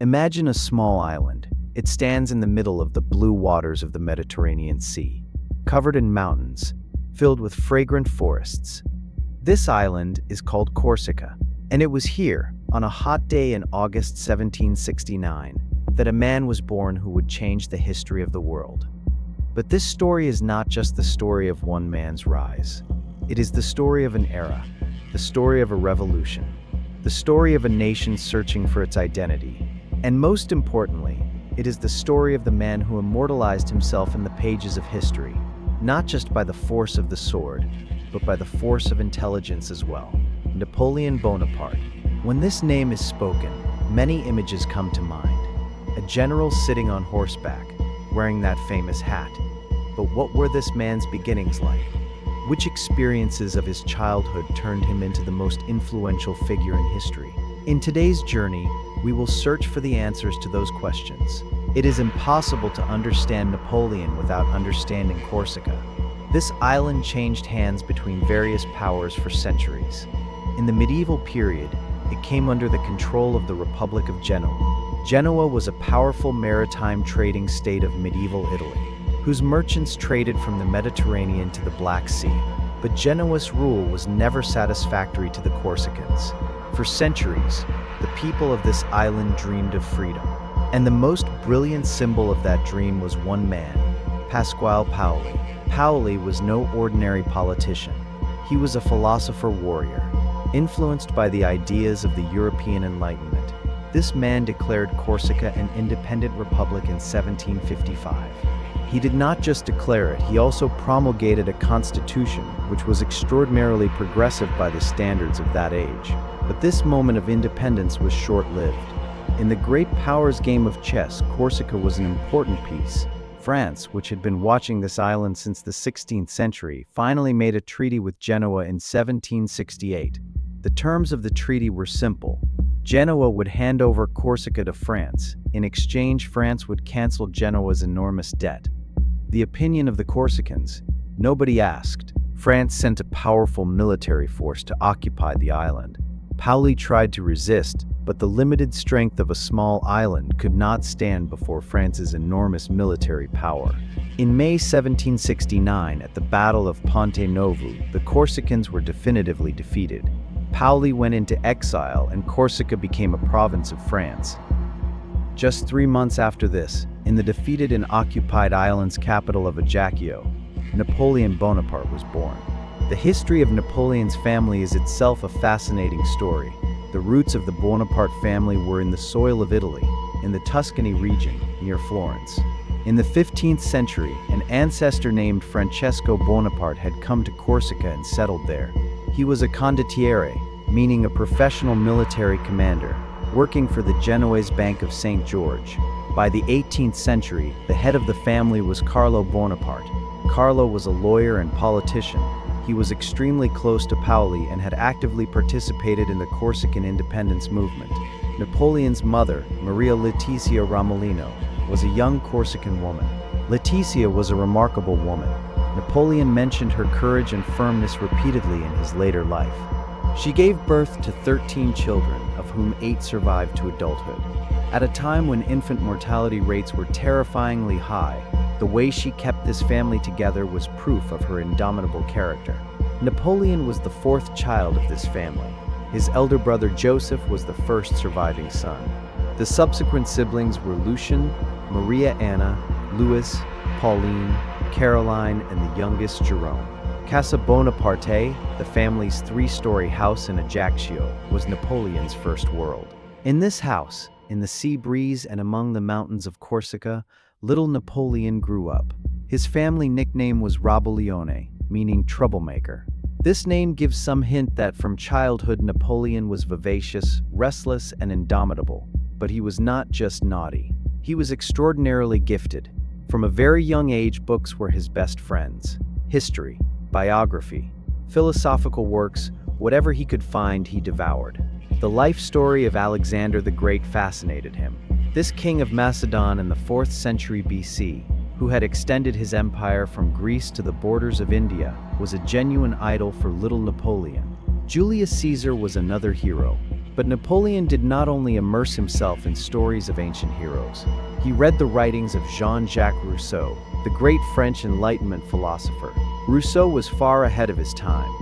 Imagine a small island. It stands in the middle of the blue waters of the Mediterranean Sea, covered in mountains, filled with fragrant forests. This island is called Corsica, and it was here, on a hot day in August 1769, that a man was born who would change the history of the world. But this story is not just the story of one man's rise. It is the story of an era, the story of a revolution, the story of a nation searching for its identity, and most importantly, it is the story of the man who immortalized himself in the pages of history, not just by the force of the sword, but by the force of intelligence as well. Napoleon Bonaparte. When this name is spoken, many images come to mind. A general sitting on horseback, wearing that famous hat. But what were this man's beginnings like? Which experiences of his childhood turned him into the most influential figure in history? In today's journey, we will search for the answers to those questions. It is impossible to understand Napoleon without understanding Corsica. This island changed hands between various powers for centuries. In the medieval period, it came under the control of the Republic of Genoa. Genoa was a powerful maritime trading state of medieval Italy, whose merchants traded from the Mediterranean to the Black Sea. But Genoa's rule was never satisfactory to the Corsicans. For centuries, the people of this island dreamed of freedom. And the most brilliant symbol of that dream was one man, Pasquale Paoli. Paoli was no ordinary politician. He was a philosopher warrior, influenced by the ideas of the European Enlightenment. This man declared Corsica an independent republic in 1755. He did not just declare it, he also promulgated a constitution which was extraordinarily progressive by the standards of that age. But this moment of independence was short-lived. In the great powers game of chess, Corsica was an important piece. France, which had been watching this island since the 16th century, finally made a treaty with Genoa in 1768. The terms of the treaty were simple. Genoa would hand over Corsica to France. In exchange, France would cancel Genoa's enormous debt. The opinion of the Corsicans? Nobody asked. France sent a powerful military force to occupy the island. Paoli tried to resist, but the limited strength of a small island could not stand before France's enormous military power. In May 1769, at the Battle of Ponte Novo, the Corsicans were definitively defeated. Paoli went into exile and Corsica became a province of France. Just 3 months after this, in the defeated and occupied island's capital of Ajaccio, Napoleon Bonaparte was born. The history of Napoleon's family is itself a fascinating story. The roots of the Bonaparte family were in the soil of Italy, in the Tuscany region, near Florence. In the 15th century, an ancestor named Francesco Bonaparte had come to Corsica and settled there. He was a condottiere, meaning a professional military commander, working for the Genoese Bank of St. George. By the 18th century, the head of the family was Carlo Bonaparte. Carlo was a lawyer and politician. He was extremely close to Paoli and had actively participated in the Corsican independence movement. Napoleon's mother, Maria Letizia Romolino, was a young Corsican woman. Letizia was a remarkable woman. Napoleon mentioned her courage and firmness repeatedly in his later life. She gave birth to 13 children, of whom 8 survived to adulthood. At a time when infant mortality rates were terrifyingly high, the way she kept this family together was proof of her indomitable character. Napoleon was the 4th child of this family. His elder brother Joseph was the first surviving son. The subsequent siblings were Lucian, Maria Anna, Louis, Pauline, Caroline, and the youngest Jerome. Casa Bonaparte, the family's 3-story house in Ajaccio, was Napoleon's first world. In this house, in the sea breeze and among the mountains of Corsica, little Napoleon grew up. His family nickname was Rabolione, meaning troublemaker. This name gives some hint that from childhood Napoleon was vivacious, restless, and indomitable. But he was not just naughty. He was extraordinarily gifted. From a very young age, books were his best friends. History, biography, philosophical works, whatever he could find, he devoured. The life story of Alexander the Great fascinated him. This king of Macedon in the 4th century BC, who had extended his empire from Greece to the borders of India, was a genuine idol for little Napoleon. Julius Caesar was another hero. But Napoleon did not only immerse himself in stories of ancient heroes. He read the writings of Jean-Jacques Rousseau, the great French Enlightenment philosopher. Rousseau was far ahead of his time.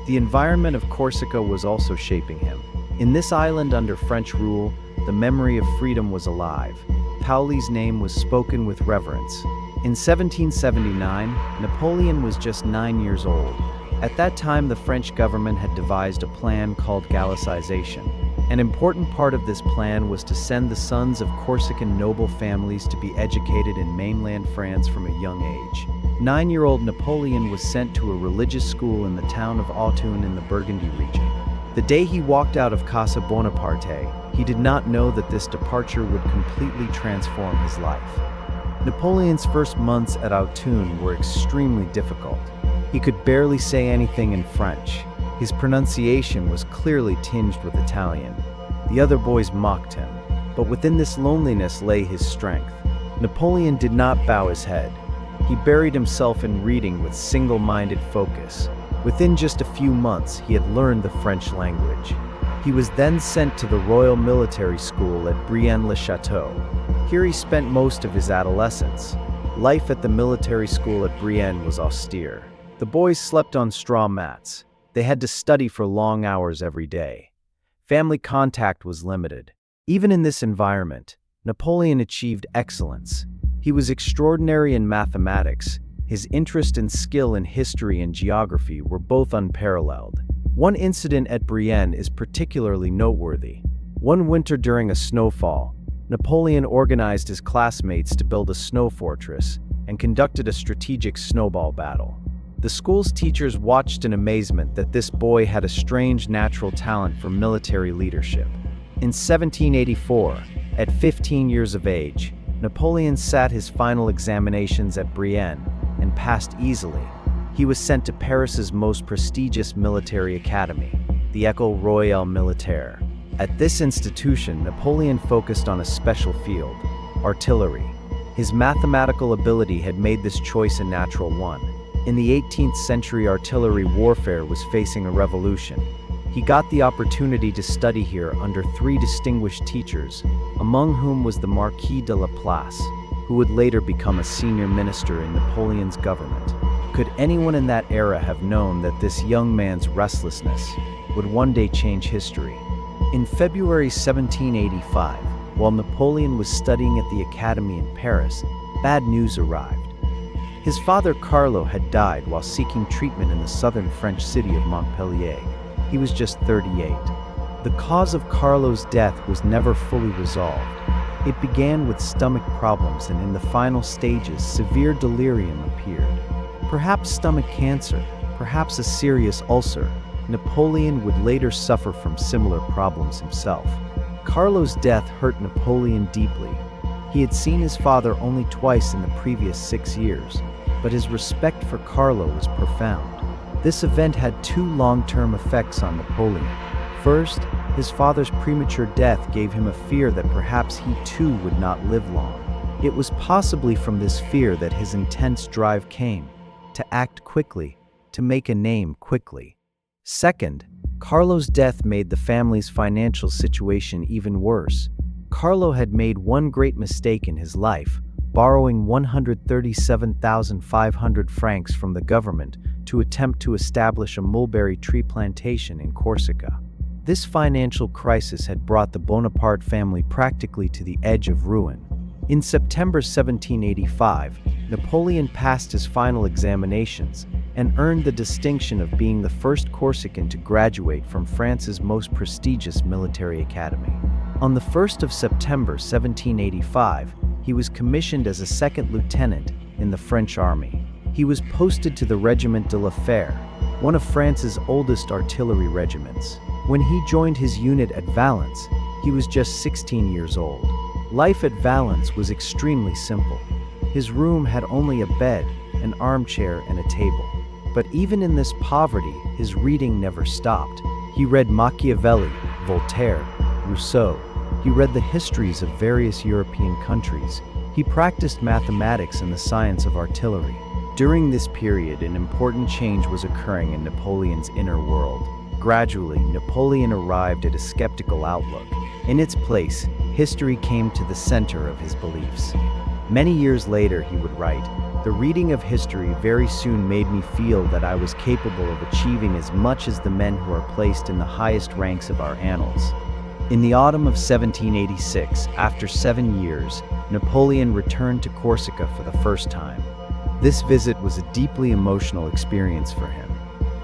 The environment of Corsica was also shaping him. In this island under French rule, the memory of freedom was alive. Paoli's name was spoken with reverence. In 1779, Napoleon was just 9 years old. At that time, the French government had devised a plan called Gallicization. An important part of this plan was to send the sons of Corsican noble families to be educated in mainland France from a young age. 9-year-old Napoleon was sent to a religious school in the town of Autun in the Burgundy region. The day he walked out of Casa Bonaparte, he did not know that this departure would completely transform his life. Napoleon's first months at Autun were extremely difficult. He could barely say anything in French. His pronunciation was clearly tinged with Italian. The other boys mocked him, but within this loneliness lay his strength. Napoleon did not bow his head. He buried himself in reading with single-minded focus. Within just a few months, he had learned the French language. He was then sent to the Royal Military School at Brienne-le-Château. Here he spent most of his adolescence. Life at the military school at Brienne was austere. The boys slept on straw mats. They had to study for long hours every day. Family contact was limited. Even in this environment, Napoleon achieved excellence. He was extraordinary in mathematics. His interest and skill in history and geography were both unparalleled. One incident at Brienne is particularly noteworthy. One winter during a snowfall, Napoleon organized his classmates to build a snow fortress and conducted a strategic snowball battle. The school's teachers watched in amazement that this boy had a strange natural talent for military leadership. In 1784, at 15 years of age, Napoleon sat his final examinations at Brienne and passed easily. He was sent to Paris's most prestigious military academy, the École Royale Militaire. At this institution, Napoleon focused on a special field, artillery. His mathematical ability had made this choice a natural one. In the 18th century, artillery warfare was facing a revolution. He got the opportunity to study here under 3 distinguished teachers, among whom was the Marquis de Laplace, who would later become a senior minister in Napoleon's government. Could anyone in that era have known that this young man's restlessness would one day change history? In February 1785, while Napoleon was studying at the academy in Paris, bad news arrived. His father Carlo had died while seeking treatment in the southern French city of Montpellier. He was just 38. The cause of Carlo's death was never fully resolved. It began with stomach problems, and in the final stages, severe delirium appeared. Perhaps stomach cancer, perhaps a serious ulcer. Napoleon would later suffer from similar problems himself. Carlo's death hurt Napoleon deeply. He had seen his father only twice in the previous 6 years, but his respect for Carlo was profound. This event had 2 long-term effects on Napoleon. First, his father's premature death gave him a fear that perhaps he too would not live long. It was possibly from this fear that his intense drive came, to act quickly, to make a name quickly. Second, Carlo's death made the family's financial situation even worse. Carlo had made one great mistake in his life, borrowing 137,500 francs from the government to attempt to establish a mulberry tree plantation in Corsica. This financial crisis had brought the Bonaparte family practically to the edge of ruin. In September 1785, Napoleon passed his final examinations and earned the distinction of being the first Corsican to graduate from France's most prestigious military academy. On the 1st of September 1785, he was commissioned as a second lieutenant in the French army. He was posted to the Regiment de la Fère, one of France's oldest artillery regiments. When he joined his unit at Valence, he was just 16 years old. Life at Valence was extremely simple. His room had only a bed, an armchair, and a table. But even in this poverty, his reading never stopped. He read Machiavelli, Voltaire, Rousseau. He read the histories of various European countries. He practiced mathematics and the science of artillery. During this period, an important change was occurring in Napoleon's inner world. Gradually, Napoleon arrived at a skeptical outlook. In its place, history came to the center of his beliefs. Many years later, he would write, "The reading of history very soon made me feel that I was capable of achieving as much as the men who are placed in the highest ranks of our annals." In the autumn of 1786, after 7 years, Napoleon returned to Corsica for the first time. This visit was a deeply emotional experience for him.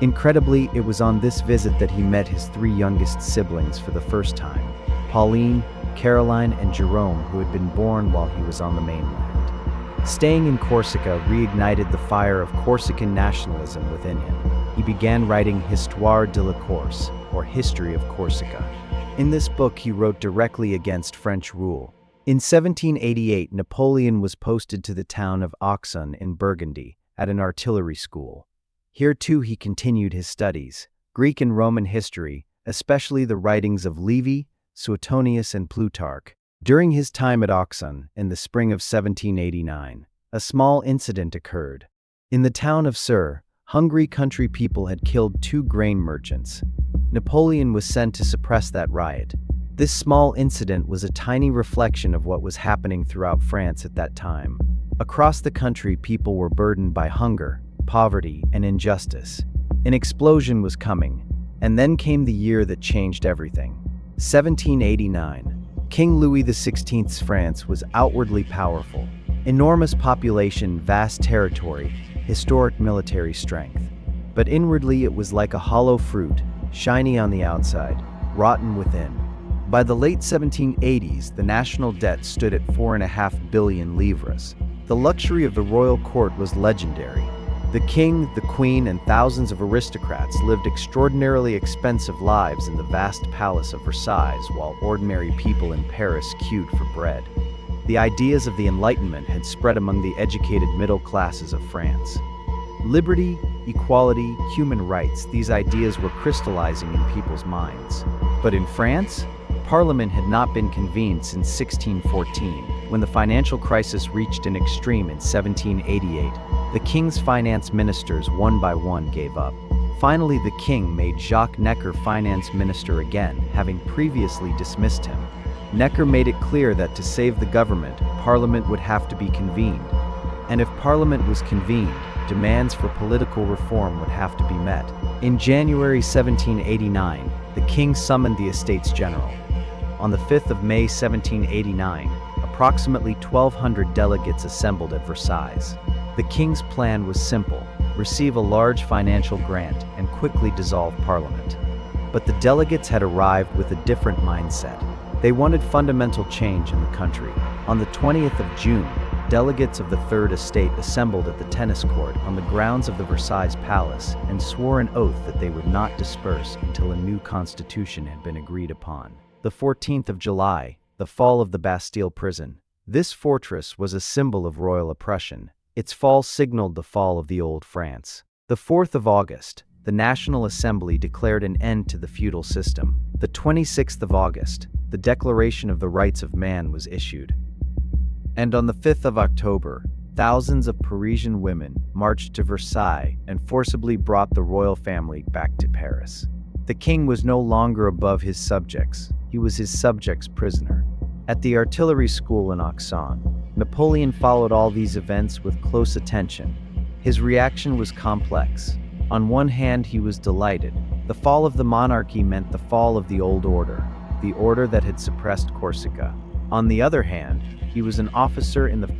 Incredibly, it was on this visit that he met his 3 youngest siblings for the first time: Pauline, Caroline, and Jerome, who had been born while he was on the mainland. Staying in Corsica reignited the fire of Corsican nationalism within him. He began writing Histoire de la Corse, or History of Corsica. In this book, he wrote directly against French rule. In 1788, Napoleon was posted to the town of Auxonne in Burgundy, at an artillery school. Here too he continued his studies, Greek and Roman history, especially the writings of Livy, Suetonius, and Plutarch. During his time at Auxonne, in the spring of 1789, a small incident occurred. In the town of Sur, hungry country people had killed 2 grain merchants. Napoleon was sent to suppress that riot. This small incident was a tiny reflection of what was happening throughout France at that time. Across the country, people were burdened by hunger, poverty, and injustice. An explosion was coming, and then came the year that changed everything. 1789. King Louis XVI's France was outwardly powerful. Enormous population, vast territory, historic military strength. But inwardly it was like a hollow fruit, shiny on the outside, rotten within. By the late 1780s, the national debt stood at 4.5 billion livres. The luxury of the royal court was legendary. The king, the queen, and thousands of aristocrats lived extraordinarily expensive lives in the vast palace of Versailles, while ordinary people in Paris queued for bread. The ideas of the Enlightenment had spread among the educated middle classes of France. Liberty, equality, human rights, these ideas were crystallizing in people's minds. But in France, Parliament had not been convened since 1614, when the financial crisis reached an extreme in 1788. The king's finance ministers, one by one, gave up. Finally, the king made Jacques Necker finance minister again, having previously dismissed him. Necker made it clear that to save the government, Parliament would have to be convened. And if Parliament was convened, demands for political reform would have to be met. In January 1789, the king summoned the Estates General. On the 5th of May 1789, approximately 1,200 delegates assembled at Versailles. The king's plan was simple: receive a large financial grant and quickly dissolve Parliament. But the delegates had arrived with a different mindset. They wanted fundamental change in the country. On the 20th of June, delegates of the Third Estate assembled at the tennis court on the grounds of the Versailles Palace and swore an oath that they would not disperse until a new constitution had been agreed upon. The 14th of July, the fall of the Bastille prison. This fortress was a symbol of royal oppression. Its fall signaled the fall of the old France. The 4th of August, the National Assembly declared an end to the feudal system. The 26th of August, the Declaration of the Rights of Man was issued. And on the 5th of October, thousands of Parisian women marched to Versailles and forcibly brought the royal family back to Paris. The king was no longer above his subjects. He was his subjects' prisoner. At the artillery school in Auxonne, Napoleon followed all these events with close attention. His reaction was complex. On one hand, he was delighted. The fall of the monarchy meant the fall of the old order, the order that had suppressed Corsica. On the other hand, he was an officer in the